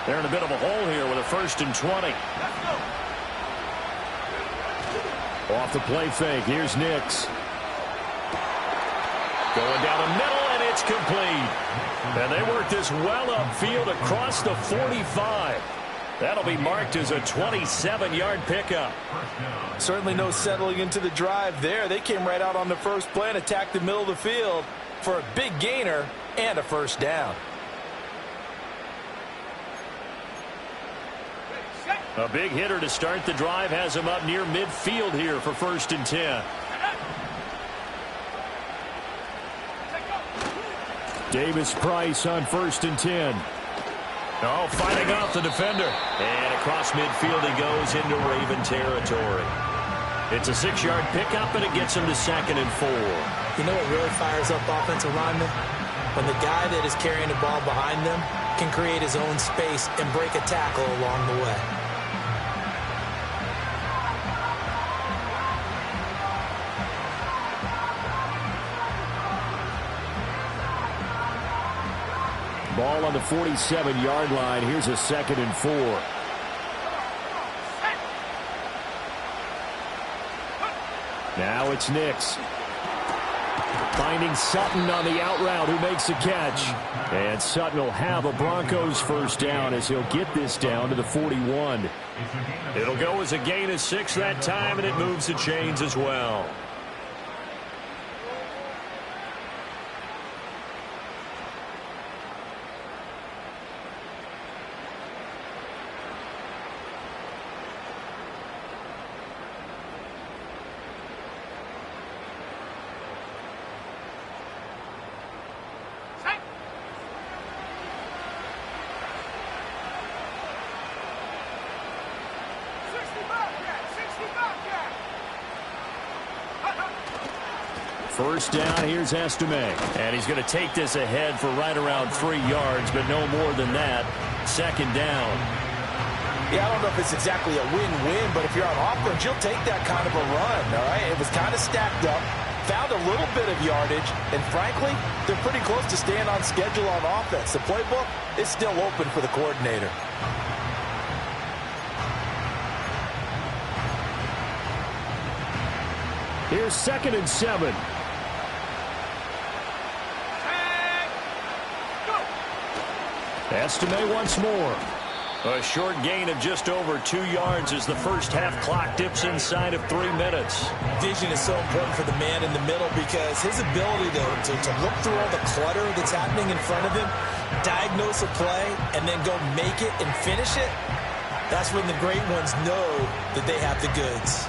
They're in a bit of a hole here with a 1st and 20. Off the play fake. Here's Nix. Going down the middle, and it's complete. And they work this well upfield across the 45. That'll be marked as a 27-yard pickup. Certainly no settling into the drive there. They came right out on the first play and attacked the middle of the field for a big gainer and a 1st down. A big hitter to start the drive has him up near midfield here for 1st and 10. Davis Price on 1st and 10. Oh, fighting off the defender. And across midfield he goes into Raven territory. It's a 6-yard pickup, and it gets him to 2nd and 4. You know what really fires up offensive linemen? When the guy that is carrying the ball behind them can create his own space and break a tackle along the way. Ball on the 47-yard line. Here's a 2nd and 4. Now it's Nix. Finding Sutton on the out route, who makes the catch. And Sutton will have a Broncos 1st down as he'll get this down to the 41. It'll go as a gain of 6 that time, and it moves the chains as well. First down, here's Estime. And he's going to take this ahead for right around 3 yards, but no more than that. 2nd down. Yeah, I don't know if it's exactly a win-win, but if you're on offense, you'll take that kind of a run, all right? It was kind of stacked up, found a little bit of yardage, and frankly, they're pretty close to staying on schedule on offense. The playbook is still open for the coordinator. Here's 2nd and 7. Estime once more. A short gain of just over 2 yards as the first half clock dips inside of 3 minutes. Vision is so important for the man in the middle because his ability to look through all the clutter that's happening in front of him, diagnose a play, and then go make it and finish it, that's when the great ones know that they have the goods.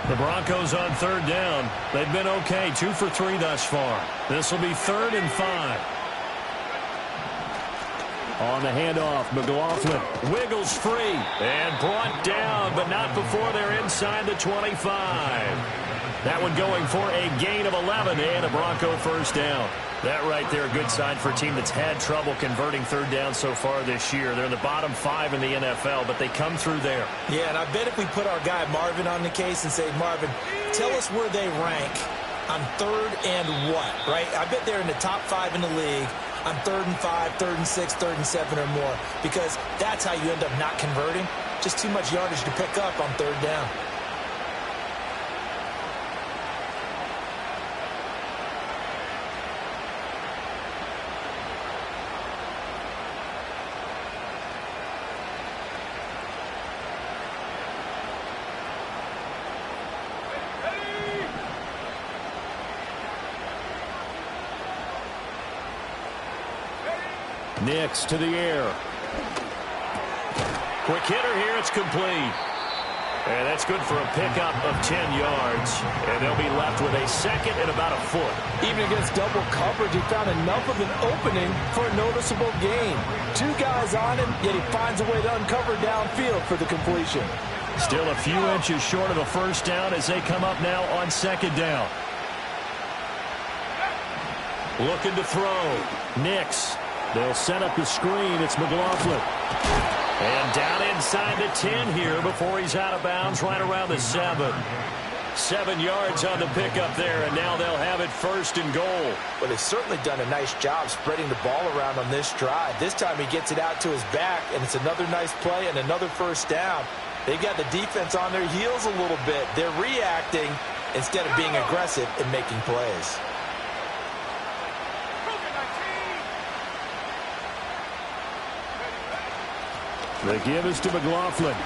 The Broncos on 3rd down. They've been okay, 2 for 3 thus far. This will be 3rd and 5. On the handoff, McLaughlin wiggles free and brought down, but not before they're inside the 25. That one going for a gain of 11 and a Bronco 1st down. That right there, a good sign for a team that's had trouble converting 3rd down so far this year. They're in the bottom 5 in the NFL, but they come through there. Yeah, and I bet if we put our guy Marvin on the case and say, Marvin, tell us where they rank on 3rd and what, right? I bet they're in the top 5 in the league on 3rd and 5, 3rd and 6, 3rd and 7 or more, because that's how you end up not converting. Just too much yardage to pick up on 3rd down. Nix to the air. Quick hitter here. It's complete. And that's good for a pickup of 10 yards. And they'll be left with a 2nd and about a foot. Even against double coverage, he found enough of an opening for a noticeable gain. 2 guys on him, yet he finds a way to uncover downfield for the completion. Still a few inches short of a 1st down as they come up now on 2nd down. Looking to throw. Nix. They'll set up the screen. It's McLaughlin. And down inside the 10 here before he's out of bounds right around the 7. 7 yards on the pickup there, and now they'll first and goal. But they've certainly done a nice job spreading the ball around on this drive. This time he gets it out to his back, and it's another nice play and another first down. They've got the defense on their heels a little bit. They're reacting instead of being aggressive and making plays. The give is to McLaughlin.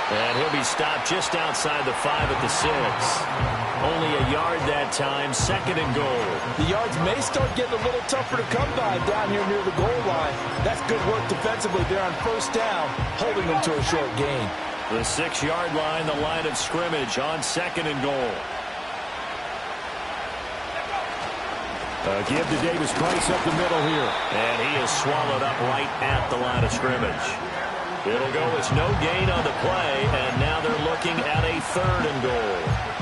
And he'll be stopped just outside the 5 at the 6. Only a yard that time, second and goal. The yards may start getting a little tougher to come by down here near the goal line. That's good work defensively there on first down, holding them to a short gain. The 6-yard line, the line of scrimmage on second and goal. Give to Davis Price up the middle here. And he is swallowed up right at the line of scrimmage. It'll go as no gain on the play, and now they're looking at a third and goal.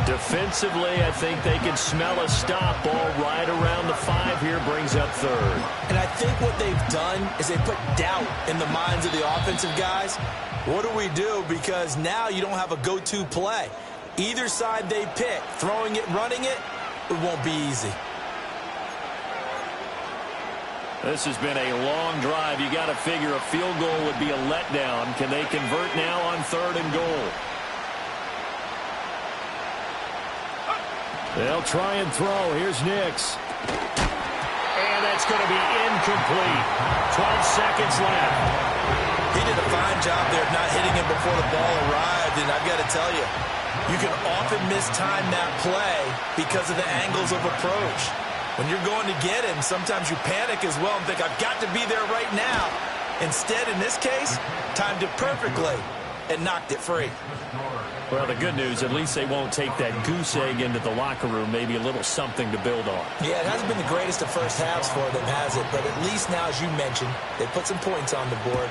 Defensively, I think they can smell a stop ball right around the 5 here, brings up third. And I think what they've done is they put doubt in the minds of the offensive guys. What do we do? Because now you don't have a go-to play. Either side they pick, throwing it, running it, it won't be easy. This has been a long drive. You got to figure a field goal would be a letdown. Can they convert now on third and goal? They'll try and throw. Here's Nix. And that's going to be incomplete. 12 seconds left. He did a fine job there of not hitting him before the ball arrived, and I've got to tell you, you can often mistime that play because of the angles of approach. When you're going to get him, sometimes you panic as well and think, I've got to be there right now. Instead, in this case, timed it perfectly and knocked it free. Well, the good news, at least they won't take that goose egg into the locker room. Maybe a little something to build on. Yeah, it hasn't been the greatest of first halves for them, has it? But at least now, as you mentioned, they put some points on the board.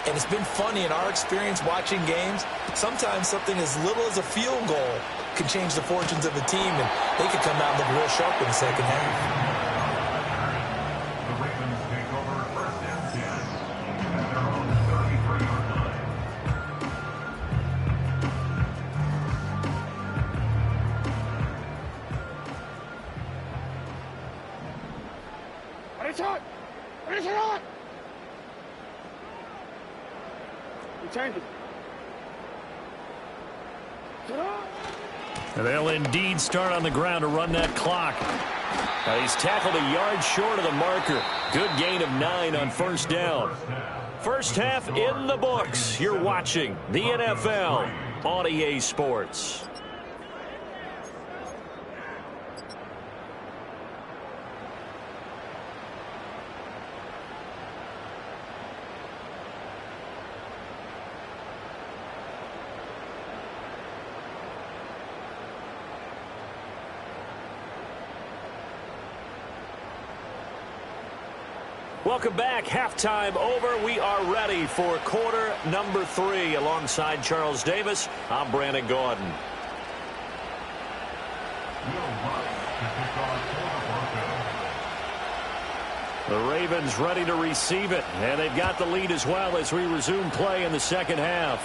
And it's been funny in our experience watching games. Sometimes something as little as a field goal can change the fortunes of a team, and they could come out and look real sharp in the second half. And they'll indeed start on the ground to run that clock. He's tackled a yard short of the marker. Good gain of 9 on first down. First half in the books. You're watching the NFL on EA Sports. Welcome back. Halftime over. We are ready for quarter number 3. Alongside Charles Davis, I'm Brandon Gaudin. The Ravens ready to receive it, and they've got the lead as well as we resume play in the second half.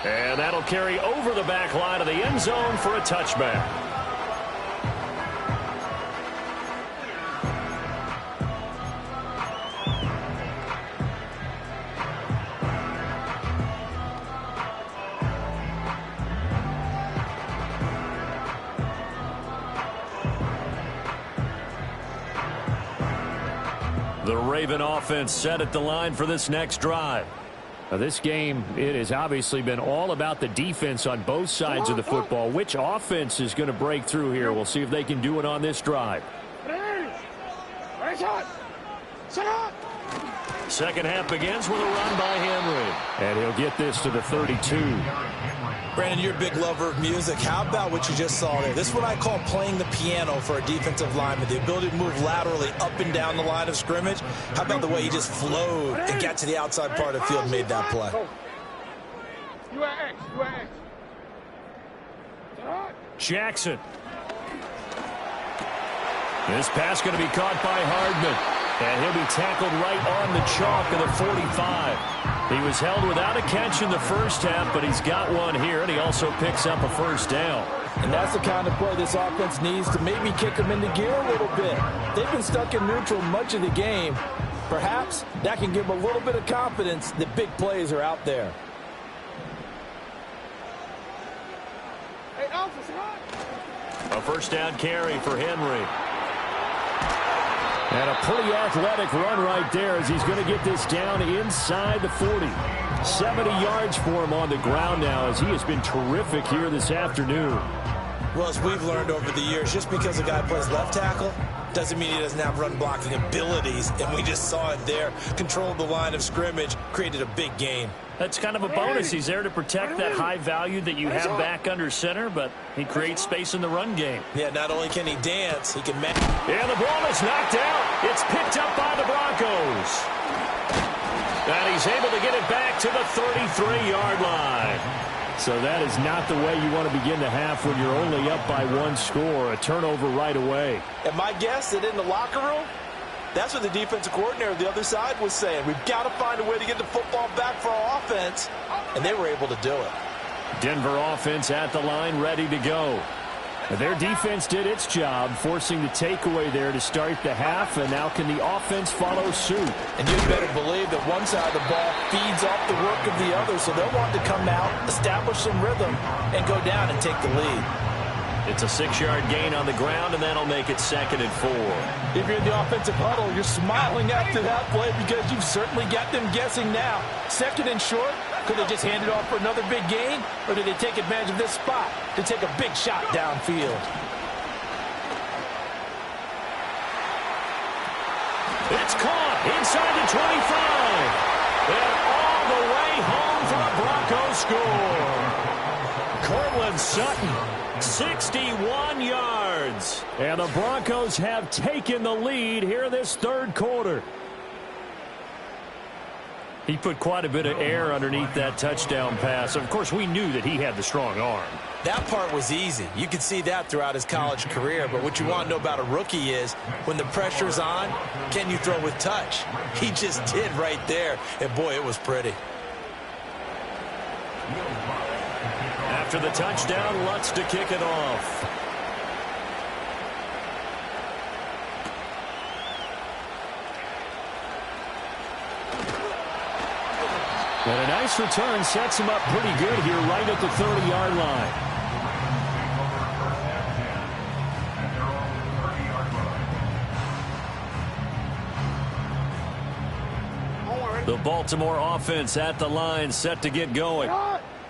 And that'll carry over the back line of the end zone for a touchback. The Raven offense set at the line for this next drive. Now, this game, it has obviously been all about the defense on both sides of the football. Which offense is going to break through here? We'll see if they can do it on this drive. Second half begins with a run by Henry. And he'll get this to the 32. Brandon, you're a big lover of music. How about what you just saw there? This is what I call playing the piano for a defensive lineman. The ability to move laterally up and down the line of scrimmage. How about the way he just flowed and got to the outside part of the field and made that play? Jackson. This pass going to be caught by Hardman. And he'll be tackled right on the chalk of the 45. He was held without a catch in the first half, but he's got one here, and he also picks up a first down. And that's the kind of play this offense needs to maybe kick them into gear a little bit. They've been stuck in neutral much of the game. Perhaps that can give them a little bit of confidence that big plays are out there. A first down carry for Henry. And a pretty athletic run right there as he's going to get this down inside the 40. 70 yards for him on the ground now as he has been terrific here this afternoon. Well, as we've learned over the years, just because a guy plays left tackle doesn't mean he doesn't have run blocking abilities. And we just saw it there. Controlled the line of scrimmage, created a big gain. That's kind of a bonus. He's there to protect that high value that you have back under center, but he creates space in the run game. Yeah, not only can he dance, he can match. And the ball is knocked out. It's picked up by the Broncos. And he's able to get it back to the 33-yard line. So that is not the way you want to begin the half when you're only up by one score. A turnover right away. And my guess that in the locker room, that's what the defensive coordinator on the other side was saying. We've got to find a way to get the football back for our offense. And they were able to do it. Denver offense at the line, ready to go. Their defense did its job, forcing the takeaway there to start the half, and now can the offense follow suit? And you better believe that one side of the ball feeds off the work of the other, so they'll want to come out, establish some rhythm, and go down and take the lead. It's a 6-yard gain on the ground, and that'll make it 2nd and 4. If you're in the offensive huddle, you're smiling after that play because you've certainly got them guessing now. 2nd and short, could they just hand it off for another big gain, or do they take advantage of this spot to take a big shot downfield? It's caught inside the 25. And all the way home for a Broncos score. Cortland Sutton. 61 yards. And the Broncos have taken the lead here this third quarter. He put quite a bit of air underneath that touchdown pass. Of course, we knew that he had the strong arm. That part was easy. You could see that throughout his college career. But what you want to know about a rookie is when the pressure's on, can you throw with touch? He just did right there. And, boy, it was pretty. After the touchdown, Lutz to kick it off. And a nice return sets him up pretty good here right at the 30-yard line. The Baltimore offense at the line, set to get going.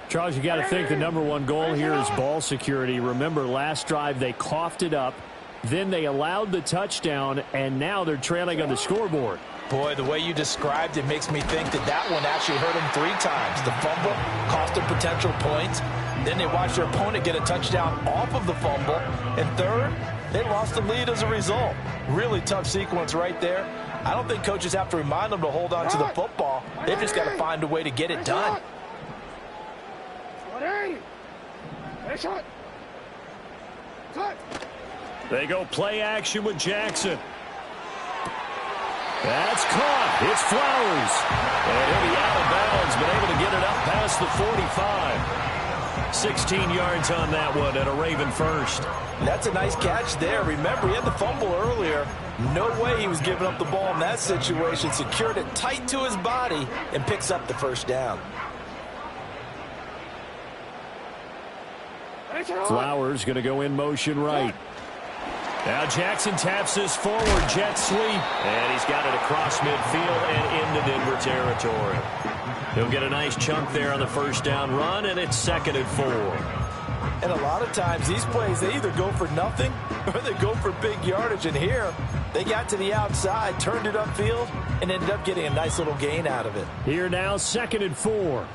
Charles, you got to think the #1 goal here is ball security. Remember, last drive they coughed it up, then they allowed the touchdown, and now they're trailing on the scoreboard. Boy, the way you described it makes me think that that one actually hurt them 3 times. The fumble cost them potential points. Then they watched their opponent get a touchdown off of the fumble. And third, they lost the lead as a result. Really tough sequence right there. I don't think coaches have to remind them to hold on to the football. They've just got to find a way to get it done. They go play action with Jackson. That's caught. It's Flowers. And he'll be out of bounds, but able to get it up past the 45. 16 yards on that one and a Raven first. That's a nice catch there. Remember, he had the fumble earlier. No way he was giving up the ball in that situation. Secured it tight to his body and picks up the first down. Flowers going to go in motion right. Now Jackson taps this forward jet sweep. And he's got it across midfield and into Denver territory. He'll get a nice chunk there on the first down run, and it's 2nd and 4. And a lot of times these plays, they either go for nothing or they go for big yardage. And here, they got to the outside, turned it upfield, and ended up getting a nice little gain out of it. Here now, 2nd and 4.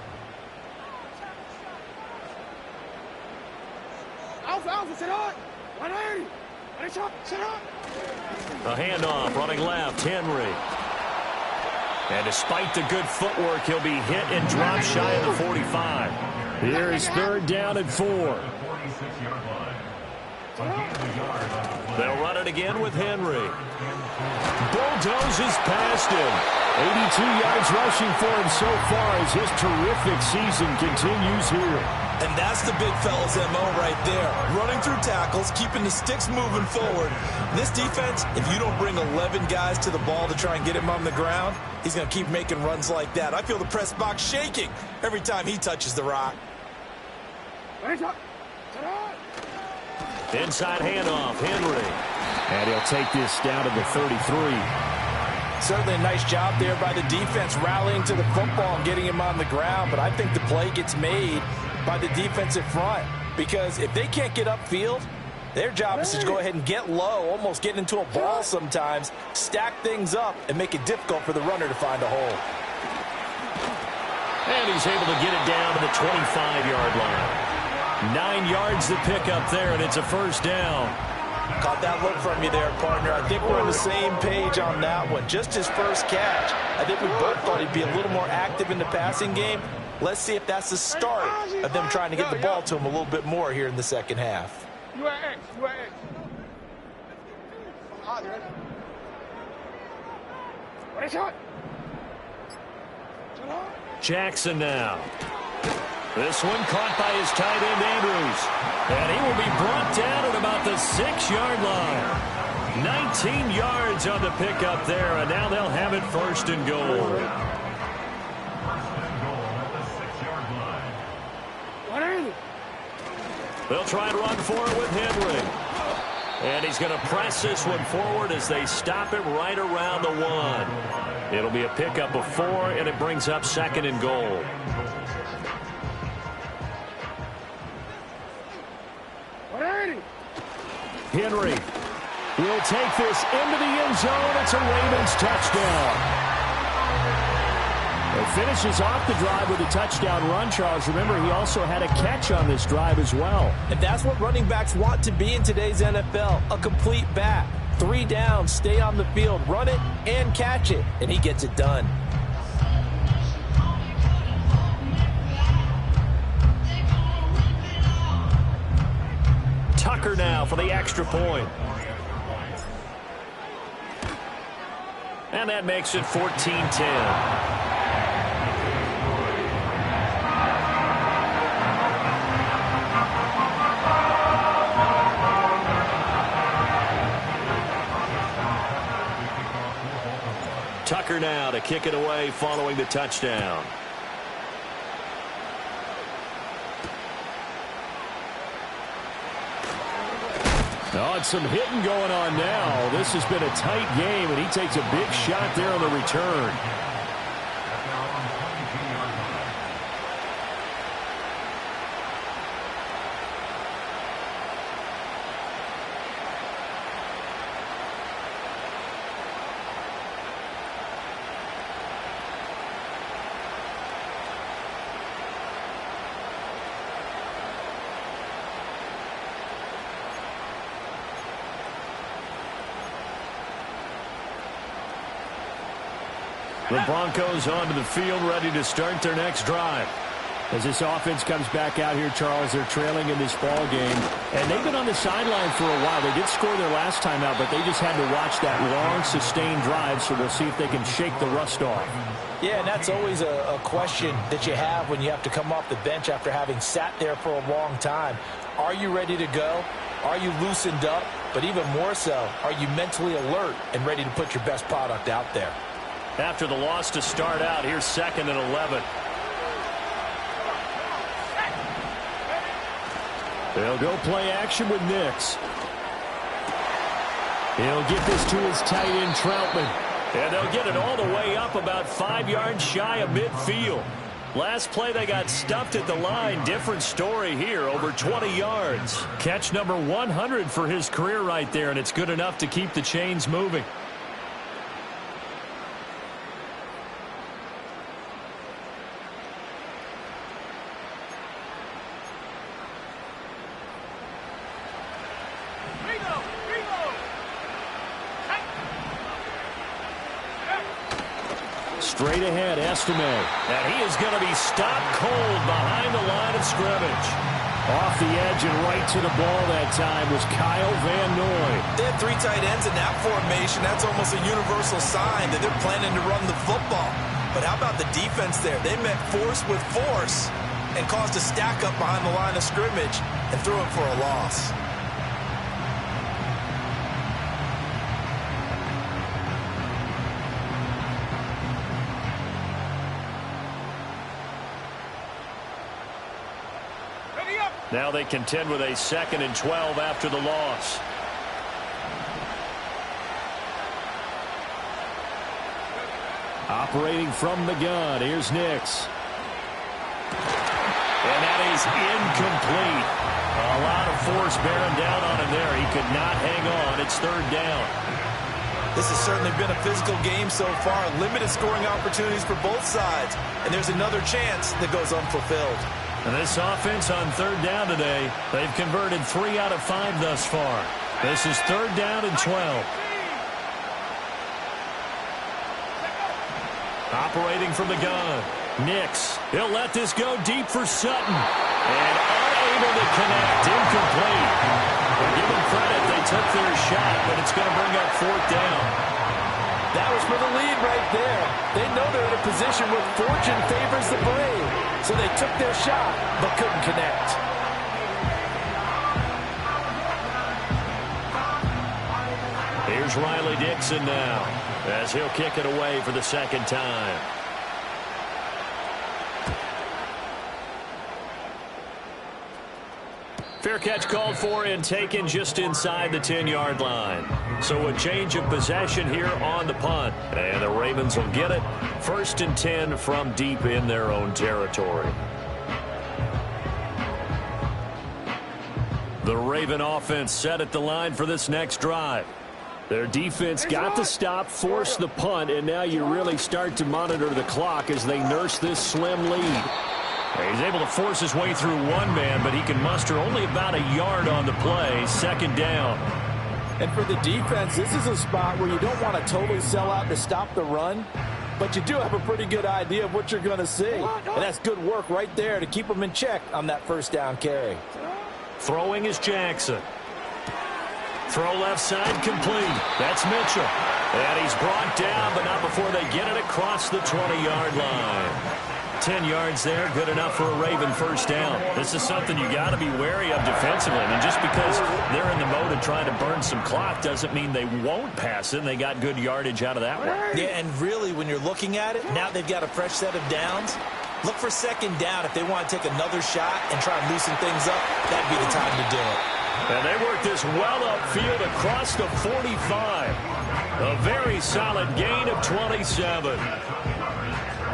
A handoff, running left, Henry. And despite the good footwork, he'll be hit and dropped shy of the 45. Here is 3rd down and 4. They'll run it again with Henry. Bulldozes past him. 82 yards rushing for him so far as his terrific season continues here. And that's the big fella's MO right there. Running through tackles, keeping the sticks moving forward. This defense, if you don't bring 11 guys to the ball to try and get him on the ground, he's going to keep making runs like that. I feel the press box shaking every time he touches the rock. Inside handoff, Henry. And he'll take this down to the 33. Certainly a nice job there by the defense rallying to the football and getting him on the ground. But I think the play gets made by the defensive front, because if they can't get upfield, their job is to go ahead and get low, almost get into a ball sometimes, stack things up, and make it difficult for the runner to find a hole. And he's able to get it down to the 25-yard line. 9 yards to pick up there, and it's a first down. Caught that look from you there, partner. I think we're on the same page on that one. Just his first catch. I think we both thought he'd be a little more active in the passing game. Let's see if that's the start of them trying to get the ball to him a little bit more here in the second half. Jackson now. This one caught by his tight end, Andrews. And he will be brought down at about the 6-yard line. 19 yards on the pickup there, and now they'll have it first and goal. They'll try and run for it with Henry. And he's going to press this one forward as they stop it right around the 1. It'll be a pickup of 4, and it brings up second and goal. Henry will take this into the end zone. It's a Ravens touchdown. It finishes off the drive with a touchdown run, Charles. Remember, he also had a catch on this drive as well. And that's what running backs want to be in today's NFL, a complete back. 3 downs, stay on the field, run it, and catch it. And he gets it done. Tucker now for the extra point. And that makes it 14-10. Tucker now to kick it away following the touchdown. Oh, and some hitting going on now. This has been a tight game, and he takes a big shot there on the return. The Broncos onto the field, ready to start their next drive. As this offense comes back out here, Charles, they're trailing in this ball game. And they've been on the sideline for a while. They did score their last time out, but they just had to watch that long, sustained drive, so we'll see if they can shake the rust off. Yeah, and that's always a question that you have when you have to come off the bench after having sat there for a long time. Are you ready to go? Are you loosened up? But even more so, are you mentally alert and ready to put your best product out there? After the loss to start out, here's 2nd and 11. They'll go play action with Nix. He'll get this to his tight end, Troutman. And they'll get it all the way up about 5 yards shy of midfield. Last play, they got stuffed at the line. Different story here, over 20 yards. Catch number 100 for his career right there, and it's good enough to keep the chains moving. Straight ahead, Estime. And he is going to be stopped cold behind the line of scrimmage. Off the edge and right to the ball that time was Kyle Van Noy. They had 3 tight ends in that formation. That's almost a universal sign that they're planning to run the football. But how about the defense there? They met force with force. and caused a stack up behind the line of scrimmage and threw it for a loss. Now they contend with a 2nd and 12 after the loss. Operating from the gun, here's Nix. And that is incomplete. A lot of force bearing down on him there. He could not hang on. It's 3rd down. This has certainly been a physical game so far. Limited scoring opportunities for both sides. And there's another chance that goes unfulfilled. And this offense on 3rd down today, they've converted 3 out of 5 thus far. This is 3rd down and 12. Operating from the gun. Nix. He'll let this go deep for Sutton. And unable to connect. Incomplete. We'll give them credit. They took their shot, but it's going to bring up 4th down. That was for the lead right there. They know they're in a position where fortune favors the brave. So they took their shot, but couldn't connect. Here's Riley Dixon now, as he'll kick it away for the 2nd time. Fair catch called for and taken just inside the 10-yard line. So a change of possession here on the punt. And the Ravens will get it. 1st and 10 from deep in their own territory. The Raven offense set at the line for this next drive. Their defense got the stop, forced the punt, and now you really start to monitor the clock as they nurse this slim lead. He's able to force his way through one man, but he can muster only about a yard on the play. 2nd down. And for the defense, this is a spot where you don't want to totally sell out to stop the run, but you do have a pretty good idea of what you're going to see. And that's good work right there to keep them in check on that 1st down carry. Throwing is Jackson. Throw left side complete. That's Mitchell. And he's brought down, but not before they get it across the 20-yard line. 10 yards there, good enough for a Raven 1st down. This is something you got to be wary of defensively. I mean, just because they're in the mode of trying to burn some clock doesn't mean they won't pass it. And they got good yardage out of that one. Yeah, and really, when you're looking at it, now they've got a fresh set of downs. Look for 2nd down if they want to take another shot and try and loosen things up. That'd be the time to do it. And they work this well upfield across the 45. A very solid gain of 27.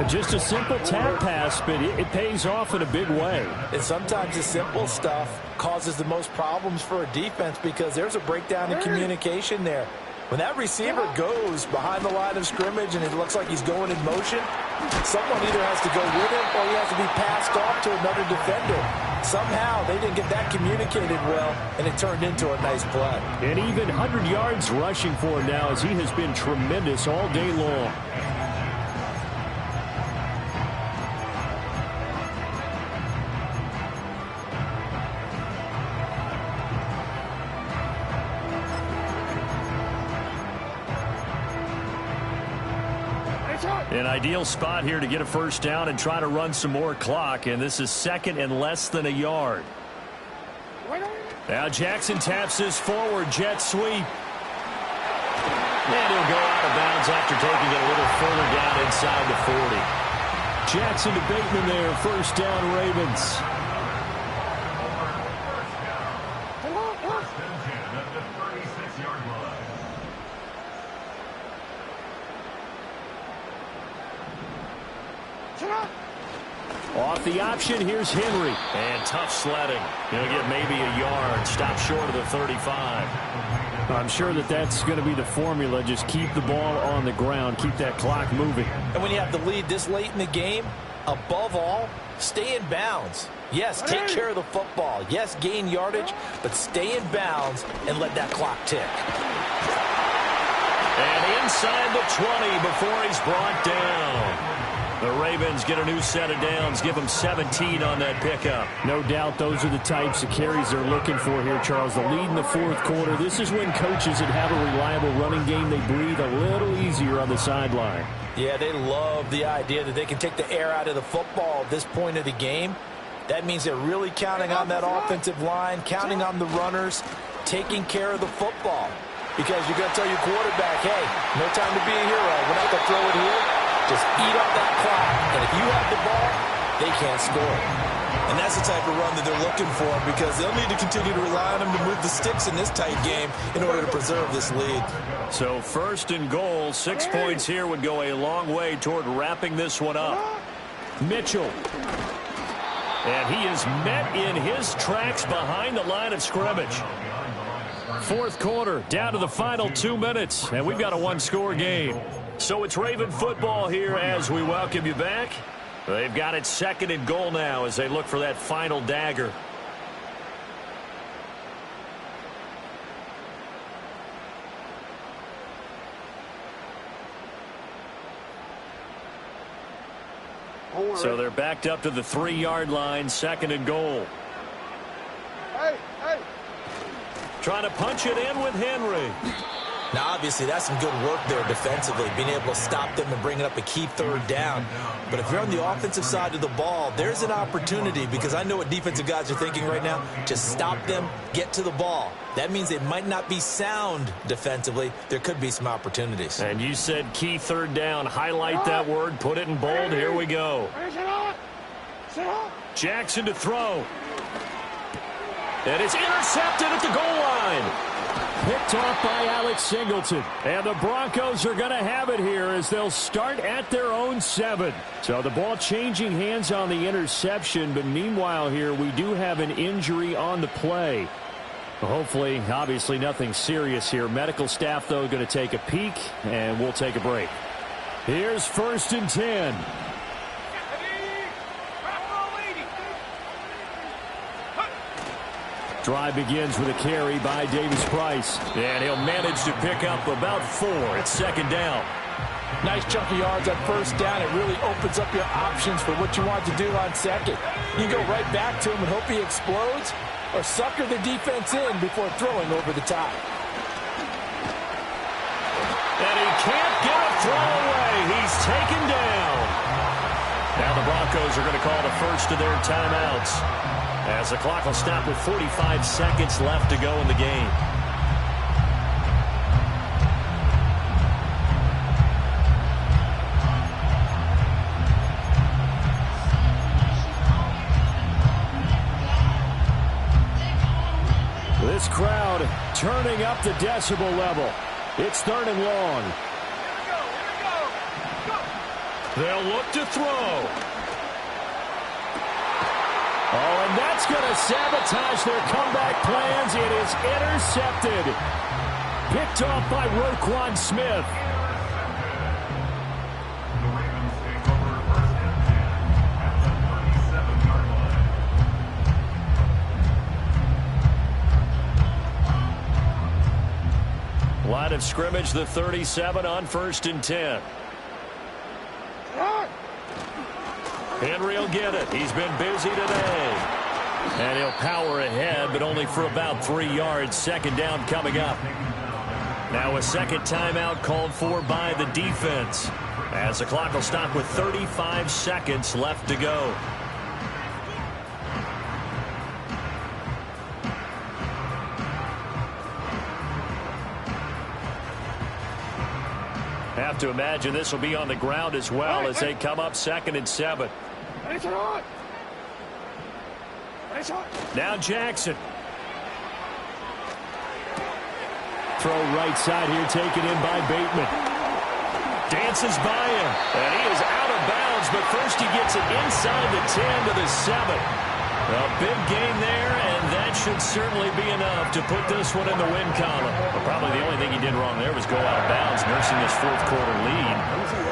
Just a simple tap pass, but it pays off in a big way. And sometimes the simple stuff causes the most problems for a defense because there's a breakdown in communication there. When that receiver goes behind the line of scrimmage and it looks like he's going in motion, someone either has to go with him or he has to be passed off to another defender. Somehow they didn't get that communicated well, and it turned into a nice play. And even 100 yards rushing for him now as he has been tremendous all day long. An ideal spot here to get a 1st down and try to run some more clock, and this is 2nd and less than a yard. Now Jackson taps this forward jet sweep. And he'll go out of bounds after taking it a little further down inside the 40. Jackson to Bateman there, 1st down Ravens. Off the option, here's Henry. And tough sledding. He'll get maybe a yard. Stop short of the 35. I'm sure that's going to be the formula. Just keep the ball on the ground. Keep that clock moving. And when you have the lead this late in the game, above all, stay in bounds. Yes, take care of the football. Yes, gain yardage, but stay in bounds and let that clock tick. And inside the 20 before he's brought down. The Ravens get a new set of downs, give them 17 on that pickup. No doubt those are the types of carries they're looking for here, Charles. The lead in the 4th quarter. This is when coaches that have a reliable running game, they breathe a little easier on the sideline. Yeah, they love the idea that they can take the air out of the football at this point of the game. That means they're really counting on that offensive line, counting on the runners, taking care of the football. Because you're going to tell your quarterback, hey, no time to be a hero. We're not going to throw it here. Just eat up that clock. And if you have the ball, they can't score. And that's the type of run that they're looking for, because they'll need to continue to rely on them to move the sticks in this tight game in order to preserve this lead. So 1st and goal, 6 points here would go a long way toward wrapping this one up. Mitchell. And he is met in his tracks behind the line of scrimmage. 4th quarter, down to the final 2 minutes, and we've got a one-score game. So it's Raven football here as we welcome you back. They've got it 2nd and goal now as they look for that final dagger. So they're backed up to the 3-yard line, 2nd and goal. Trying to punch it in with Henry. Now, obviously, that's some good work there defensively, being able to stop them and bringing up a key 3rd down. But if you're on the offensive side of the ball, there's an opportunity, because I know what defensive guys are thinking right now. Just stop them, get to the ball. That means they might not be sound defensively. There could be some opportunities. And you said key 3rd down. Highlight that word. Put it in bold. Here we go. Jackson to throw. And it's intercepted at the goal line. Picked off by Alex Singleton. And the Broncos are going to have it here as they'll start at their own 7. So the ball changing hands on the interception. But meanwhile here, we do have an injury on the play. Hopefully, obviously nothing serious here. Medical staff, though, going to take a peek, and we'll take a break. Here's 1st and 10. Drive begins with a carry by Davis-Price. And he'll manage to pick up about 4. It's 2nd down. Nice chunk of yards on 1st down. It really opens up your options for what you want to do on 2nd. You go right back to him and hope he explodes, or sucker the defense in before throwing over the top. And he can't get a throw away. He's taken down. Now the Broncos are going to call the first of their timeouts, as the clock will stop with 45 seconds left to go in the game. This crowd turning up the decibel level. It's 3rd and long. They'll look to throw. Oh, and that's going to sabotage their comeback plans. It is intercepted. Picked off by Roquan Smith. Line of scrimmage, the 37 on 1st and 10. Henry will get it. He's been busy today. And he'll power ahead, but only for about 3 yards. 2nd down coming up. Now a 2nd timeout called for by the defense, as the clock will stop with 35 seconds left to go. Have to imagine this will be on the ground as well as they come up 2nd and 7. Now Jackson. Throw right side here, taken in by Bateman. Dances by him, and he is out of bounds, but first he gets it inside the 10 to the 7. A big gain there, and that should certainly be enough to put this one in the win column. But probably the only thing he did wrong there was go out of bounds, nursing his 4th quarter lead.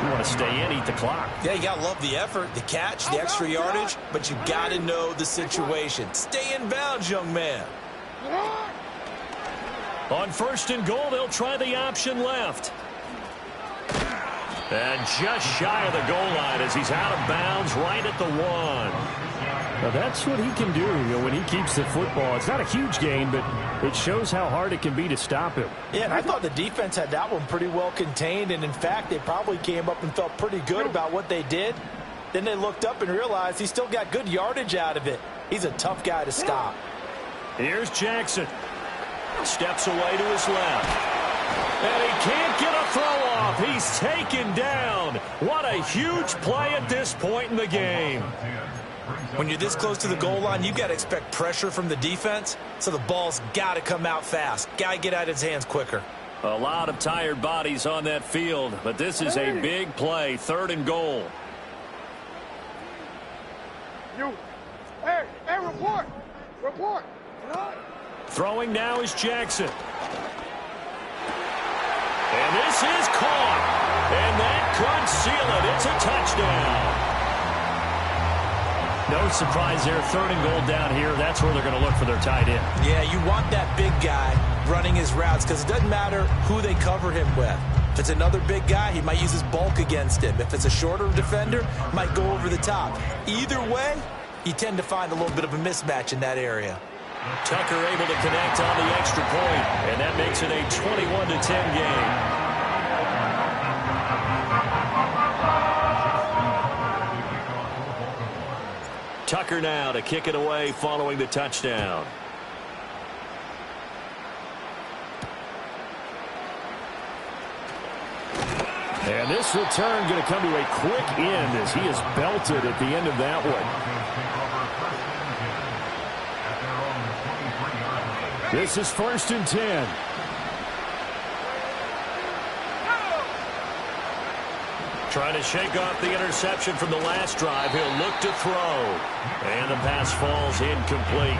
You want to stay in, eat the clock. Yeah, you got to love the effort, the catch, the extra yardage, but you got to know the situation. Stay in bounds, young man. On 1st and goal, they'll try the option left. And just shy of the goal line as he's out of bounds right at the 1. Now that's what he can do, when he keeps the football. It's not a huge gain, but it shows how hard it can be to stop him. Yeah, and I thought the defense had that one pretty well contained, and in fact, they probably came up and felt pretty good about what they did. Then they looked up and realized he still got good yardage out of it. He's a tough guy to stop. Here's Jackson. Steps away to his left. And he can't get a throw off. He's taken down. What a huge play at this point in the game. When you're this close to the goal line, you've got to expect pressure from the defense, so the ball's got to come out fast. Got to get out of his hands quicker. A lot of tired bodies on that field, but this is a big play, 3rd and goal. Hey, report! Report! Throwing now is Jackson. And this is caught. And that could seal it. It's a touchdown. No surprise there. 3rd and goal down here. That's where they're going to look for their tight end. Yeah, you want that big guy running his routes because it doesn't matter who they cover him with. If it's another big guy, he might use his bulk against him. If it's a shorter defender, might go over the top. Either way, you tend to find a little bit of a mismatch in that area. Tucker able to connect on the extra point, and that makes it a 21-10 game. Tucker now to kick it away following the touchdown. And this return going to come to a quick end as he is belted at the end of that one. This is 1st and 10. Trying to shake off the interception from the last drive. He'll look to throw. And the pass falls incomplete.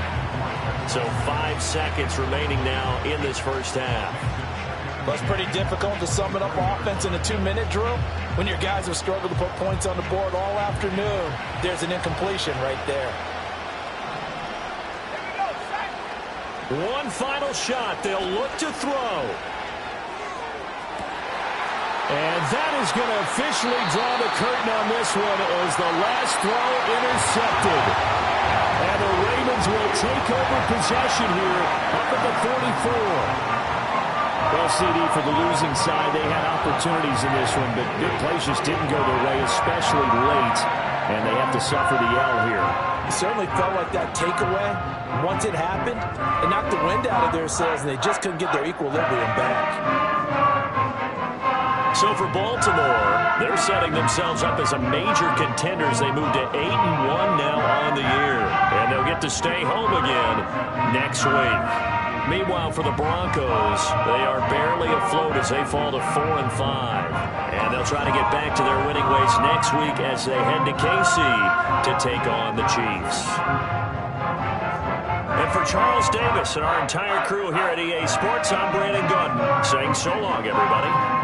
So 5 seconds remaining now in this first half. Well, it's pretty difficult to sum it up offense in a 2-minute drill. When your guys have struggled to put points on the board all afternoon, there's an incompletion right there. One final shot. They'll look to throw. And that is going to officially draw the curtain on this one as the last throw intercepted. And the Ravens will take over possession here up at the 44. Well, CD, for the losing side, they had opportunities in this one, but big plays just didn't go their way, especially late, and they have to suffer the L here. It certainly felt like that takeaway, once it happened, it knocked the wind out of their sails, and they just couldn't get their equilibrium back. So for Baltimore, they're setting themselves up as a major contender as they move to 8-1 now on the year. And they'll get to stay home again next week. Meanwhile, for the Broncos, they are barely afloat as they fall to 4-5. And they'll try to get back to their winning ways next week as they head to KC to take on the Chiefs. And for Charles Davis and our entire crew here at EA Sports, I'm Brandon Gordon saying so long, everybody.